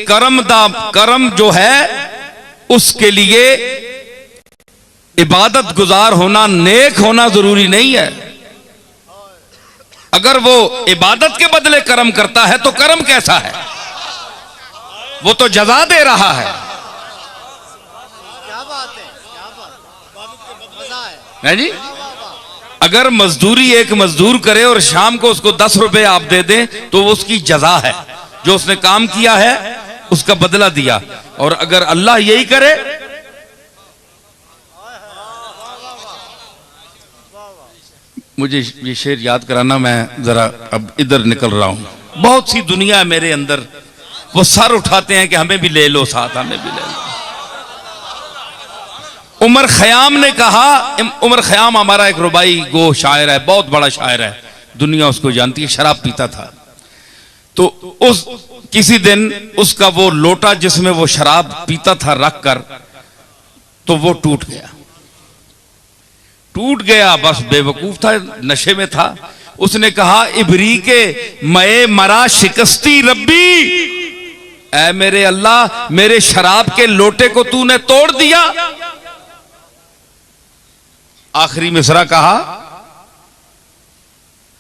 कर्म जो है उसके लिए इबादत गुजार होना, नेक होना जरूरी नहीं है। अगर वो इबादत के बदले कर्म करता है तो कर्म कैसा है? वो तो जजा दे रहा है। क्या बात है, क्या बात, मजा है जी। अगर मजदूरी एक मजदूर करे और शाम को उसको 10 रुपए आप दे दें तो वो उसकी जजा है, जो उसने काम किया है उसका बदला दिया। और अगर अल्लाह यही करे, मुझे ये शेर याद कराना, मैं जरा अब इधर निकल रहा हूं। बहुत सी दुनिया है मेरे अंदर, वो सर उठाते हैं कि हमें भी ले लो साथ, हमें भी ले लो। उमर खयाम ने कहा, उमर खयाम हमारा एक रुबाई गो शायर है, बहुत बड़ा शायर है, दुनिया उसको जानती है। शराब पीता था तो उस किसी दिन उसका वो लोटा जिसमें वो शराब पीता था रख कर, तो वो टूट गया। बस बेवकूफ था, नशे में था। उसने कहा, इबरी के मए मरा शिकस्ती रब्बी, ऐ मेरे अल्लाह, मेरे शराब के लोटे को तूने तोड़ दिया। आखिरी मिसरा कहा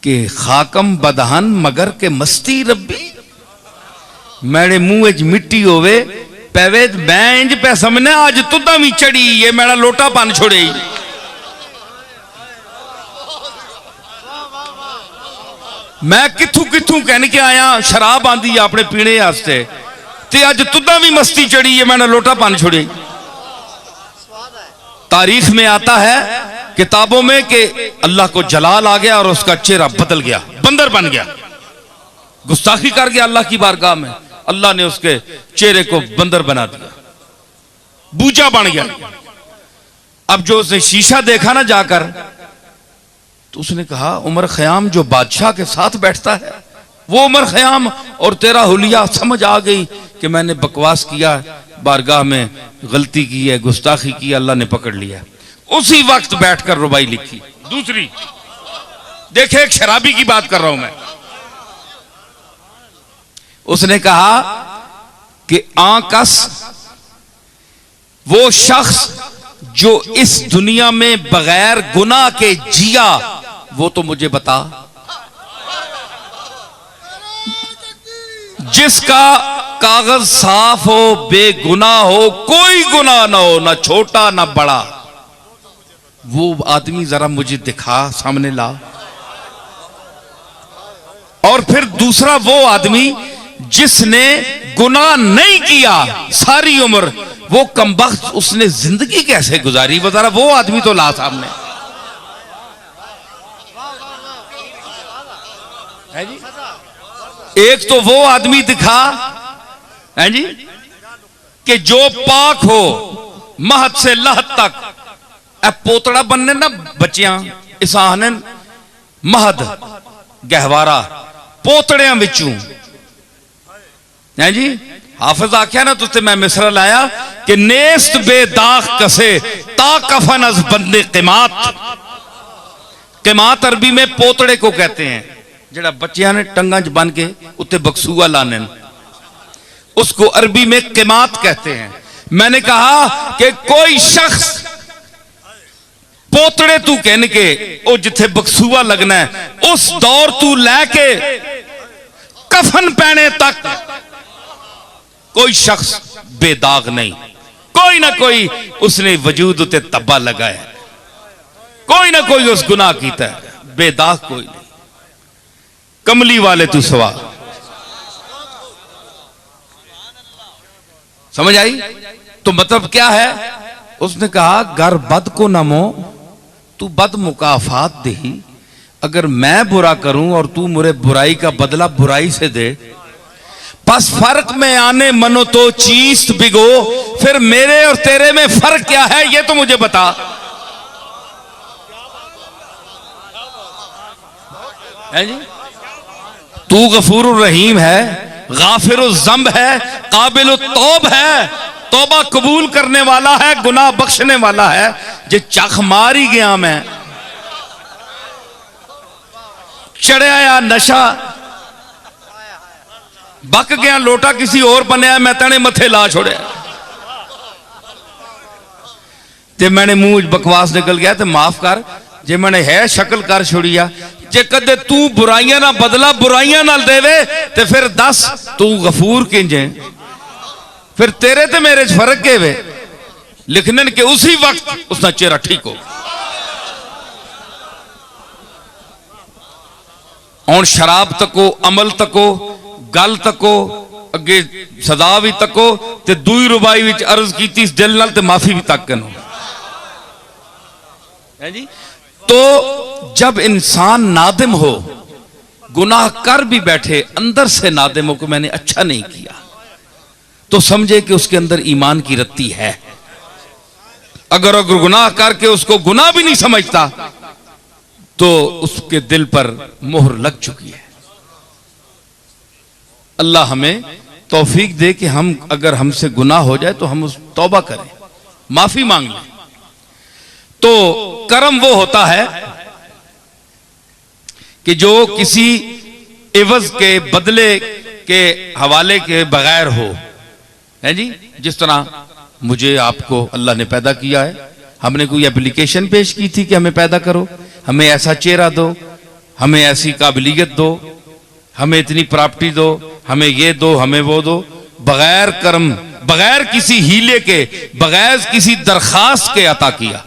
कि खाकम बदहन मगर के मस्ती रब्बी, मेरे मुंह च मिट्टी होवे पैवे मैं इंज पे समझने आज तुदा भी चढ़ी, ये मेरा लोटा पान छोड़े। मैं किथू किथू कहने के आया, शराब आंदी अपने पीने वास्ते, ते अज तुदा भी मस्ती चढ़ी है, मैंने लोटा पान छोड़े। तारीख में आता है, किताबों में, कि अल्लाह को जलाल आ गया और उसका चेहरा बदल गया, बंदर बन गया, गुस्ताखी कर गया अल्लाह की बारगाह में। अल्लाह ने उसके चेहरे को बंदर बना दिया, बूजा बन गया। अब जो उसने शीशा देखा ना जाकर, तो उसने कहा, उमर खयाम जो बादशाह के साथ बैठता है वो उमर खयाम, और तेरा हुलिया। समझ आ गई कि मैंने बकवास किया, बारगाह में गलती की है, गुस्ताखी की, अल्लाह ने पकड़ लिया। उसी वक्त बैठकर रुबाई लिखी। दूसरी देखे, एक शराबी की बात कर रहा हूं मैं। उसने कहा कि आकस वो शख्स जो इस दुनिया में बगैर गुनाह के जिया, वो तो मुझे बता। जिसका कागज साफ हो, बेगुनाह हो, कोई गुनाह ना हो, ना छोटा ना बड़ा, वो आदमी जरा मुझे दिखा, सामने ला। और फिर दूसरा वो आदमी जिसने गुनाह नहीं किया सारी उम्र, वो कमबख्त उसने जिंदगी कैसे गुजारी, वो जरा वो आदमी तो ला सामने। है जी। एक तो वो आदमी दिखा, है जी, कि जो पाक हो महत से लहत तक। पोतड़ा बनने ना बच्चियां इसाहने महद गहवारा पोतड़ियां विचू, है जी। हाफिज आख्या ना तुझसे मैं मिसरा लाया कि नेस्त बेदाग कसे ता कफन अज बंदे क़िमात। क़िमात अरबी में पोतड़े को कहते हैं, जड़ा बच्चियां ने टंगा च बन के उत्ते बक्सूआ लाने, उसको अरबी में क़िमात कहते हैं। मैंने कहा कि कोई शख्स पोतड़े तू कहने के ओ जिथे बक्सूआ लगना है, उस दौर तू लैके कफन पहने तक कोई शख्स बेदाग नहीं। कोई ना कोई उसने वजूद उते तब्बा लगाया, कोई ना कोई उस गुनाह कीता है, बेदाग कोई नहीं। कमली वाले तू सवा, समझ आई? तो मतलब क्या है? उसने कहा, घर बद को नमो तू बद मुकाफात दही। अगर मैं बुरा करूं और तू मुझे बुराई का बदला बुराई से दे, बस फर्क में आने मनो तो चीस्त बिगो, फिर मेरे और तेरे में फर्क क्या है ये तो मुझे बता। है जी? तू गफूरुर रहीम है, गाफिरुज ज़ंब है, काबिलुत तौब है, तौबा कबूल करने वाला है, गुनाह बख्शने वाला है। जे चख मार ही गया मैं, चढ़िया नशा बक गया लोटा किसी और बनया, मैं तेने मथे ला छोड़िया ते मैंने मुंह बकवास निकल गया तो माफ कर, जे मैंने है शक्ल कर छोड़िया। जे कदे तू बुराइयां ना बदला बुराइयां नाल देवे ते फिर दस तू गफूर किंजे, फिर तेरे ते मेरे च फर्क के वे। लिखने के उसी वक्त उसका चेहरा ठीक हो। और शराब तको, अमल तको, गल तको, अगे सदा भी तको ते दूई रुबाई विच अर्ज की इस दिल नाल ते माफी भी तकन है जी। तो जब इंसान नादिम हो, गुनाह कर भी बैठे, अंदर से नादिम हो कि मैंने अच्छा नहीं किया, तो समझे कि उसके अंदर ईमान की रत्ती है। अगर गुनाह करके उसको गुनाह भी नहीं समझता तो उसके दिल पर मोहर लग चुकी है। अल्लाह हमें तौफीक दे कि हम अगर हमसे गुनाह हो जाए तो हम उस तौबा करें, माफी मांग लें। तो करम वो होता है कि जो किसी एवज के बदले के हवाले के बगैर हो, है जी। जिस तरह मुझे आपको अल्लाह ने पैदा किया है, हमने कोई एप्लीकेशन पेश की थी कि हमें पैदा करो, हमें ऐसा चेहरा दो, हमें ऐसी काबिलियत दो, हमें इतनी प्रॉपर्टी दो, हमें ये दो, हमें वो दो। बगैर कर्म, बगैर किसी हीले के, बगैर किसी दरखास्त के अता किया।